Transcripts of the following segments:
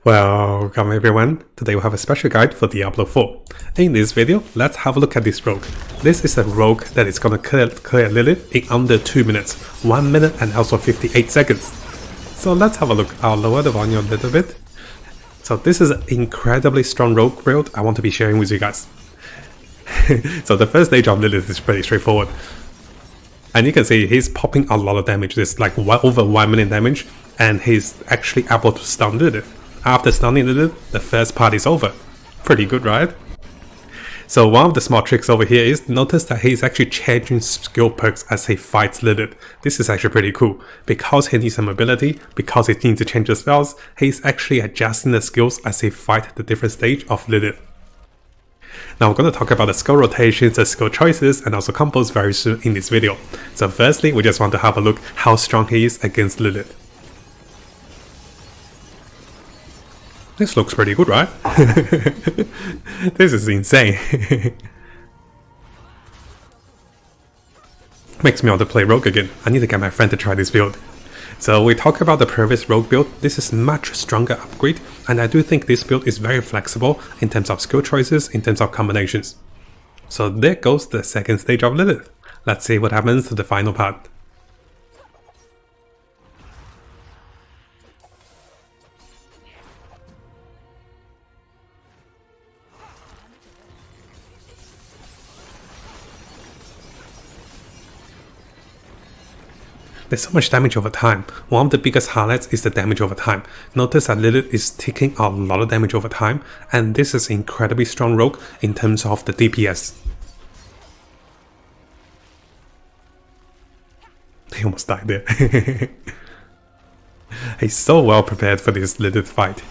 Welcome everyone, today we have a special guide for Diablo 4. In this video, let's have a look at this rogue. This is a rogue that is gonna clear Lilith in under 2 minutes, 1 minute and also 58 seconds. So let's have a look. I'll lower the volume a little bit. So this is an incredibly strong rogue build I want to be sharing with you guys. So the first stage of Lilith is pretty straightforward. And you can see he's popping a lot of damage. It's like over 1 million damage, and he's actually able to stun Lilith. After stunning Lilith, the first part is over. Pretty good, right? So one of the small tricks over here is notice that he's actually changing skill perks as he fights Lilith. This is actually pretty cool. Because he needs some ability, because he needs to change the spells, he's actually adjusting the skills as he fights the different stage of Lilith. Now we're going to talk about the skill rotations, the skill choices, and also combos very soon in this video. So firstly, we just want to have a look how strong he is against Lilith. This looks pretty good, right? This is insane. Makes me want to play Rogue again. I need to get my friend to try this build. So we talk about the previous Rogue build. This is much stronger upgrade, and I do think this build is very flexible in terms of skill choices, in terms of combinations. So there goes the second stage of Lilith. Let's see what happens to the final part. There's so much damage over time. One of the biggest highlights is the damage over time. Notice that Lilith is taking a lot of damage over time, and this is incredibly strong rogue in terms of the DPS. He almost died there. He's so well prepared for this Lilith fight.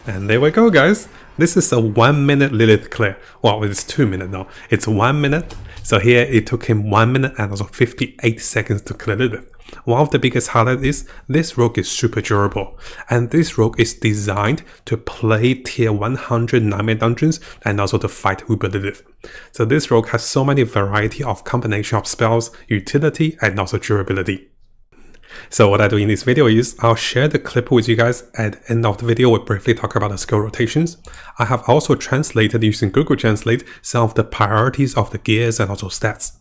And there we go, guys. This is a 1 minute Lilith clear. Well, it's 2 minutes now. It's 1 minute. So here it took him 1 minute and also 58 seconds to clear Lilith. One of the biggest highlights is this rogue is super durable. And this rogue is designed to play tier 100 nightmare dungeons and also to fight Uber Lilith. So this rogue has so many variety of combination of spells, utility, and also durability. So what I do in this video is I'll share the clip with you guys. At the end of the video, we'll briefly talk about the skill rotations. I have also translated using Google Translate some of the priorities of the gears and also stats.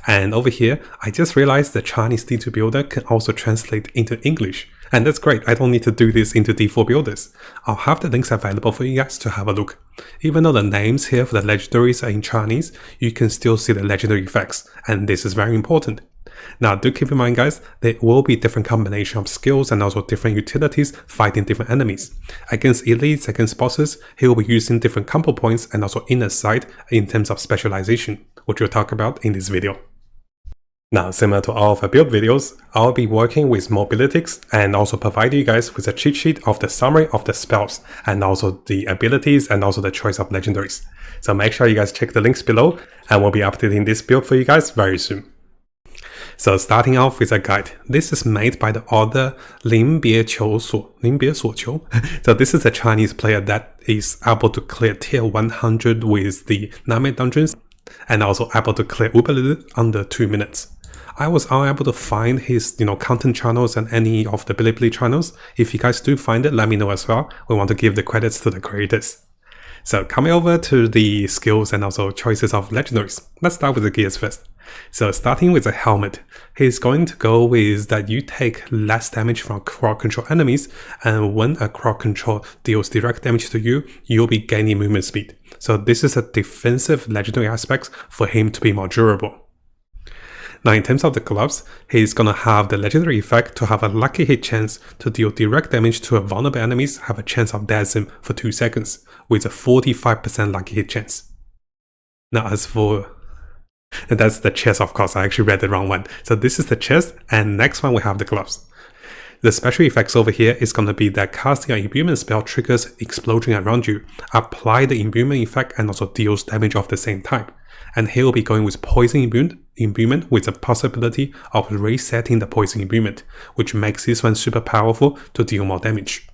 And over here, I just realized the Chinese D2 builder can also translate into English. And that's great, I don't need to do this into D4 builders. I'll have the links available for you guys to have a look. Even though the names here for the legendaries are in Chinese, you can still see the legendary effects, and this is very important. Now do keep in mind, guys, there will be different combination of skills and also different utilities fighting different enemies. Against elites, against bosses, he will be using different combo points and also inner sight in terms of specialization, which we'll talk about in this video. Now, similar to all of our build videos, I'll be working with mobilities and also provide you guys with a cheat sheet of the summary of the spells and also the abilities and also the choice of legendaries. So make sure you guys check the links below, and we'll be updating this build for you guys very soon. So starting off with a guide. This is made by the author Lin Bie Suo Qiu. So this is a Chinese player that is able to clear tier 100 with the nightmare dungeons and also able to clear Uber Lilith under 2 minutes. I was unable to find his content channels and any of the Bilibili channels. If you guys do find it, let me know as well. We want to give the credits to the creators. So coming over to the skills and also choices of legendaries. Let's start with the gears first. So starting with the helmet, he's going to go with that you take less damage from crowd control enemies, and when a crowd control deals direct damage to you, you'll be gaining movement speed. So this is a defensive legendary aspect for him to be more durable. Now in terms of the gloves, he's gonna have the legendary effect to have a lucky hit chance to deal direct damage to a vulnerable enemies, have a chance of Daze him for 2 seconds, with a 45% lucky hit chance. Now as for... that's the chest, of course, I actually read the wrong one. So this is the chest, and next one we have the gloves. The special effects over here is going to be that casting an imbuement spell triggers explosion around you, apply the imbuement effect and also deals damage of the same type. And here we'll be going with poison imbuement with the possibility of resetting the poison imbuement, which makes this one super powerful to deal more damage.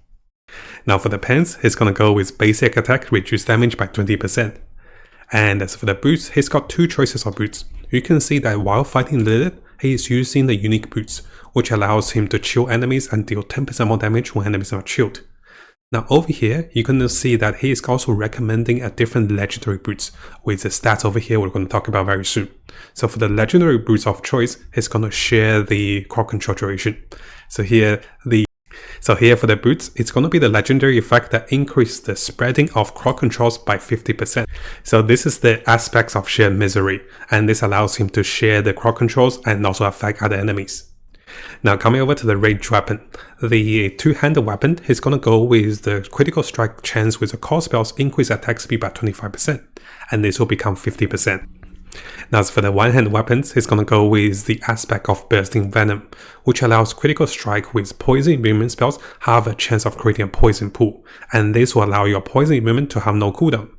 Now for the pants, he's going to go with basic attack, reduce damage by 20%. And as for the boots, he's got 2 choices of boots. You can see that while fighting Lilith, he is using the unique boots, which allows him to chill enemies and deal 10% more damage when enemies are chilled. Now over here, you can see that he is also recommending a different legendary boots, with the stats over here we're going to talk about very soon. So for the legendary boots of choice, he's going to share the crowd control duration. So here for the boots, it's going to be the legendary effect that increases the spreading of crowd controls by 50%. So this is the aspects of shared misery, and this allows him to share the crowd controls and also affect other enemies. Now coming over to the ranged weapon, the two-handed weapon is going to go with the critical strike chance with the core spells increase attack speed by 25%, and this will become 50%. Now as for the one-handed weapons, it's going to go with the aspect of bursting venom, which allows critical strike with poison imbuement spells have a chance of creating a poison pool, and this will allow your poison imbuement to have no cooldown.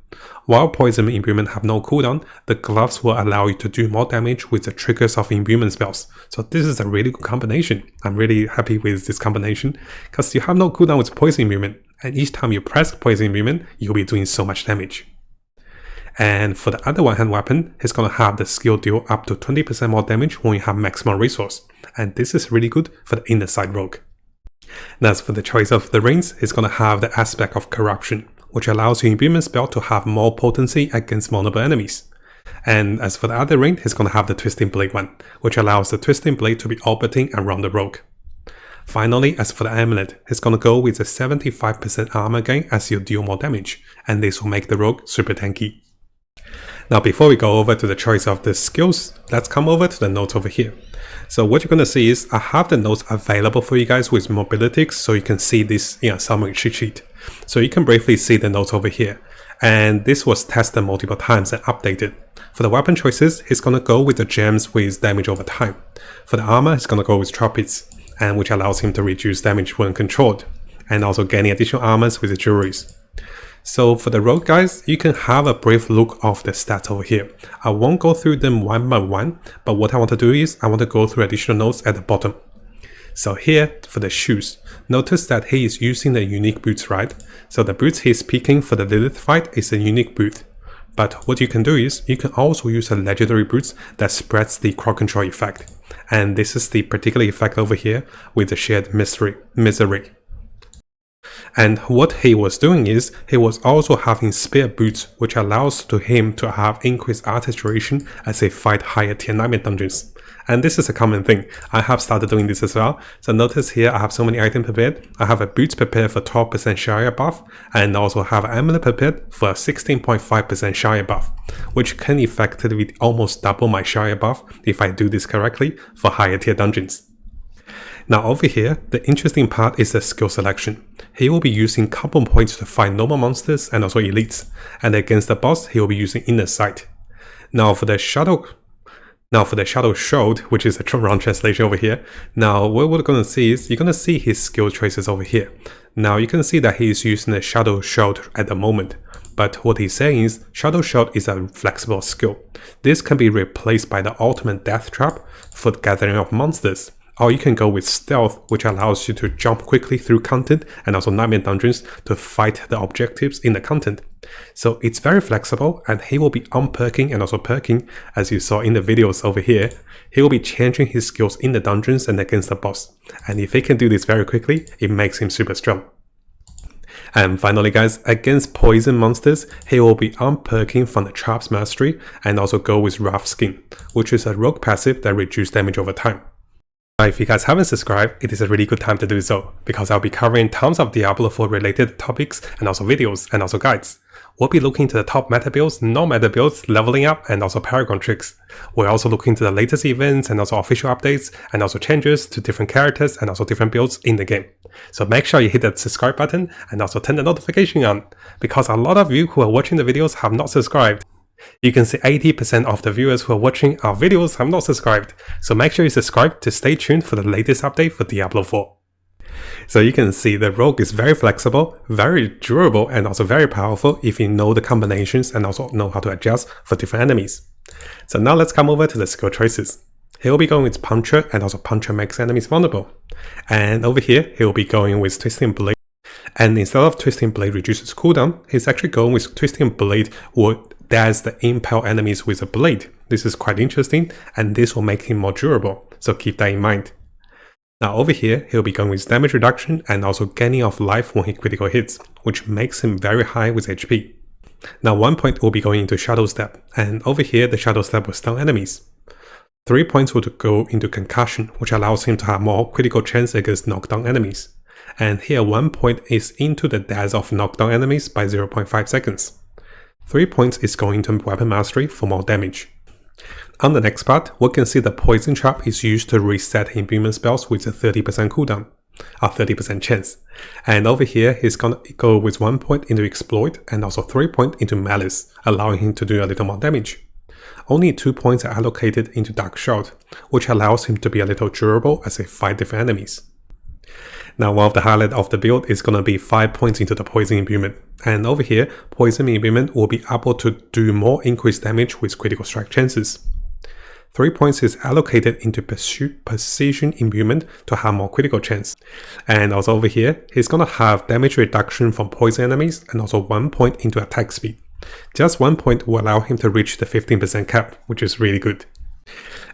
While poison imbuement have no cooldown, the gloves will allow you to do more damage with the triggers of imbuement spells. So this is a really good combination. I'm really happy with this combination, because you have no cooldown with poison imbuement, and each time you press poison imbuement, you'll be doing so much damage. And for the other one-hand weapon, it's going to have the skill deal up to 20% more damage when you have maximum resource, and this is really good for the inner side rogue. Now as for the choice of the rings, it's going to have the aspect of corruption, which allows your imbuement spell to have more potency against vulnerable enemies. And as for the other ring, it's going to have the Twisting Blade one, which allows the Twisting Blade to be orbiting around the rogue. Finally, as for the amulet, it's going to go with a 75% armor gain as you deal more damage, and this will make the rogue super tanky. Now before we go over to the choice of the skills, let's come over to the notes over here. So what you're going to see is I have the notes available for you guys with mobilities, so you can see this summary cheat sheet. So you can briefly see the notes over here, and this was tested multiple times and updated. For the weapon choices, it's going to go with the gems with damage over time. For the armor, it's going to go with Tropids, and which allows him to reduce damage when controlled, and also gaining additional armors with the jewelries. So for the rogue guys, you can have a brief look of the stats over here. I won't go through them one by one, but what I want to do is I want to go through additional notes at the bottom. So here for the shoes, notice that he is using the unique boots, right? So the boots he's picking for the Lilith fight is a unique boot. But what you can do is you can also use a legendary boots that spreads the crowd control effect. And this is the particular effect over here with the shared misery. And what he was doing is, he was also having spear boots, which allows to him to have increased artist duration as they fight higher tier nightmare dungeons. And this is a common thing. I have started doing this as well. So notice here I have so many items prepared. I have a boots prepared for 12% Shire buff, and also have an amulet prepared for a 16.5% Shire buff, which can effectively almost double my Shire buff if I do this correctly for higher tier dungeons. Now over here, the interesting part is the skill selection. He will be using couple points to fight normal monsters and also elites, and against the boss he will be using Inner Sight. Now for the Shadow Shield, which is a wrong translation over here, now what we're going to see is, you're going to see his skill choices over here. Now you can see that he is using the Shadow Shield at the moment, but what he's saying is Shadow Shield is a flexible skill. This can be replaced by the ultimate Death Trap for the gathering of monsters. Or you can go with Stealth, which allows you to jump quickly through content and also nightmare dungeons to fight the objectives in the content. So it's very flexible, and he will be unperking and also perking, as you saw in the videos over here. He will be changing his skills in the dungeons and against the boss. And if he can do this very quickly, it makes him super strong. And finally guys, against poison monsters, he will be unperking from the Traps Mastery and also go with Rough Skin, which is a rogue passive that reduces damage over time. If you guys haven't subscribed, it is a really good time to do so, because I'll be covering tons of Diablo 4 related topics and also videos and also guides. We'll be looking to the top meta builds, non-meta builds, leveling up, and also Paragon tricks. We're also looking to the latest events and also official updates and also changes to different characters and also different builds in the game. So make sure you hit that subscribe button and also turn the notification on, because a lot of you who are watching the videos have not subscribed. You can see 80% of the viewers who are watching our videos have not subscribed, so make sure you subscribe to stay tuned for the latest update for Diablo 4. So you can see the rogue is very flexible, very durable, and also very powerful if you know the combinations and also know how to adjust for different enemies. So now let's come over to the skill choices. He will be going with Puncher, and also Puncher makes enemies vulnerable. And over here, he will be going with Twisting Blade. And instead of Twisting Blade reduces cooldown, he's actually going with Twisting Blade would daze the impale enemies with a blade. This is quite interesting, and this will make him more durable, so keep that in mind. Now over here, he'll be going with damage reduction and also gaining of life when he critical hits, which makes him very high with HP. Now 1 point will be going into Shadow Step, and over here the Shadow Step will stun enemies. 3 points will go into Concussion, which allows him to have more critical chance against knockdown enemies. And here 1 point is into the Daze of knockdown enemies by 0.5 seconds. 3 points is going to Weapon Mastery for more damage. On the next part, we can see the Poison Trap is used to reset imbuement spells with a 30% cooldown, or 30% chance. And over here, he's gonna go with 1 point into Exploit and also 3 points into Malice, allowing him to do a little more damage. Only 2 points are allocated into Dark Shard, which allows him to be a little durable as he fight different enemies. Now one of the highlights of the build is gonna be 5 points into the Poison Imbuement. And over here, Poison Imbuement will be able to do more increased damage with critical strike chances. 3 points is allocated into Precision Imbuement to have more critical chance. And also over here, he's gonna have damage reduction from poison enemies and also 1 point into attack speed. Just 1 point will allow him to reach the 15% cap, which is really good.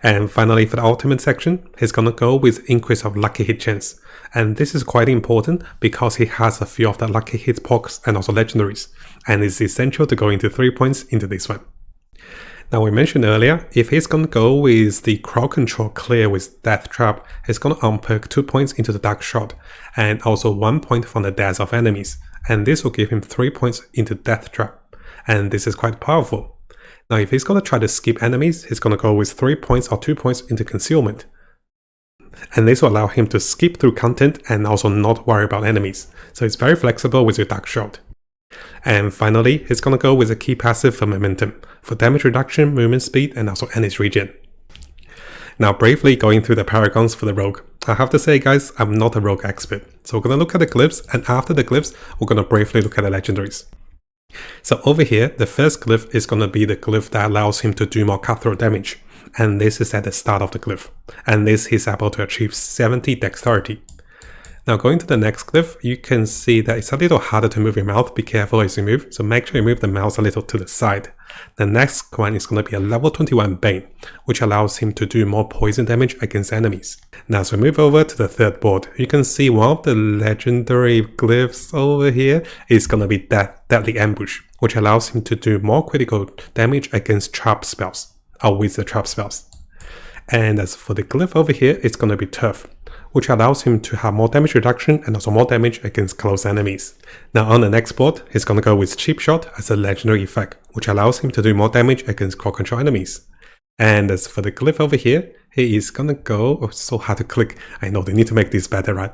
And finally, for the ultimate section, he's gonna go with increase of lucky hit chance. And this is quite important because he has a few of the lucky hit pokes and also legendaries, and it's essential to go into 3 points into this one. Now we mentioned earlier, if he's gonna go with the crowd control clear with Death Trap, he's gonna unperk 2 points into the Dark Shard, and also 1 point from the Daze of enemies, and this will give him 3 points into Death Trap, and this is quite powerful. Now if he's gonna try to skip enemies, he's gonna go with 3 points or 2 points into Concealment. And this will allow him to skip through content and also not worry about enemies, so it's very flexible with your Dark Shard. And finally, he's gonna go with a key passive for Momentum, for damage reduction, movement speed, and also Ennis regen. Now briefly going through the Paragons for the Rogue. I have to say guys, I'm not a Rogue expert, so we're gonna look at the glyphs, and after the glyphs, we're gonna briefly look at the legendaries. So over here, the first glyph is gonna be the glyph that allows him to do more cutthroat damage, and this is at the start of the glyph, and this he's able to achieve 70 dexterity. Now going to the next glyph, you can see that it's a little harder to move your mouth. Be careful as you move, so make sure you move the mouse a little to the side. The next one is going to be a level 21 Bane, which allows him to do more poison damage against enemies. Now as we move over to the third board, you can see one of the legendary glyphs over here is going to be Deadly Ambush, which allows him to do more critical damage against trap spells, or with the trap spells. And as for the glyph over here, it's going to be Turf, which allows him to have more damage reduction and also more damage against close enemies. Now on the next board, he's gonna go with Cheap Shot as a legendary effect, which allows him to do more damage against crowd control enemies. And as for the glyph over here, he is gonna go, oh, it's so hard to click, I know they need to make this better, right?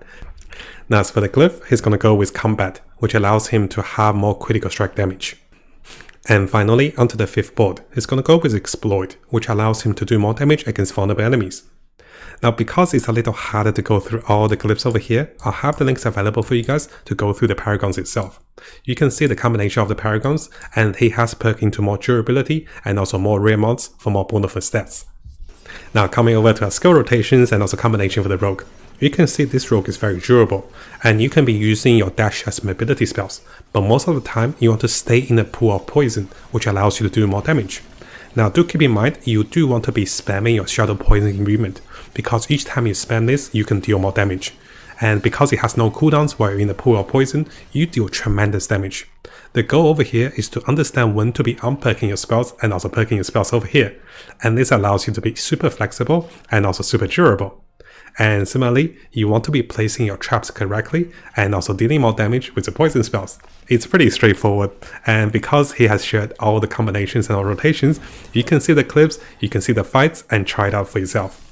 Now as for the glyph, he's gonna go with Combat, which allows him to have more critical strike damage. And finally, onto the fifth board, he's gonna go with Exploit, which allows him to do more damage against vulnerable enemies. Now because it's a little harder to go through all the glyphs over here, I'll have the links available for you guys to go through the Paragons itself. You can see the combination of the Paragons, and he has perked into more durability and also more rare mods for more bonus stats. Now coming over to our skill rotations and also combination for the Rogue. You can see this Rogue is very durable, and you can be using your dash as mobility spells, but most of the time you want to stay in a pool of poison, which allows you to do more damage. Now do keep in mind, you do want to be spamming your Shadow Poison Imbuement, because each time you spam this, you can deal more damage. And because it has no cooldowns while you're in the pool of poison, you deal tremendous damage. The goal over here is to understand when to be unperking your spells and also perking your spells over here. And this allows you to be super flexible and also super durable. And similarly, you want to be placing your traps correctly and also dealing more damage with the poison spells. It's pretty straightforward, and because he has shared all the combinations and all rotations, you can see the clips, you can see the fights, and try it out for yourself.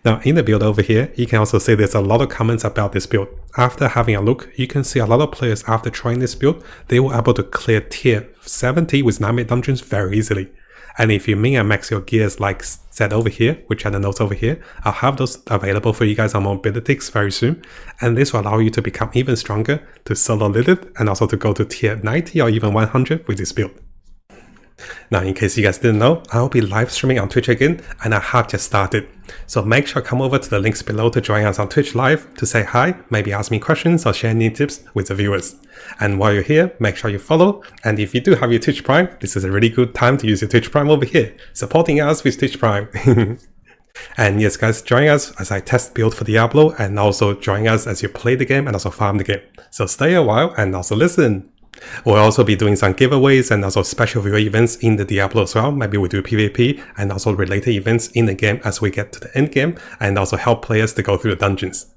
Now in the build over here, you can also see there's a lot of comments about this build. After having a look, you can see a lot of players after trying this build, they were able to clear tier 70 with 9-minute dungeons very easily. And if you min and max your gears like said over here, which are the notes over here, I'll have those available for you guys on Mobilitics very soon. And this will allow you to become even stronger to solo Lilith and also to go to tier 90 or even 100 with this build. Now in case you guys didn't know, I'll be live streaming on Twitch again, and I have just started. So make sure to come over to the links below to join us on Twitch live to say hi, maybe ask me questions or share any tips with the viewers. And while you're here, make sure you follow, and if you do have your Twitch Prime, this is a really good time to use your Twitch Prime over here, supporting us with Twitch Prime. And yes, guys, join us as I test build for Diablo, and also join us as you play the game and also farm the game. So stay a while and also listen. We'll also be doing some giveaways and also special viewer events in the Diablo as well. Maybe we do PvP and also related events in the game as we get to the end game, and also help players to go through the dungeons.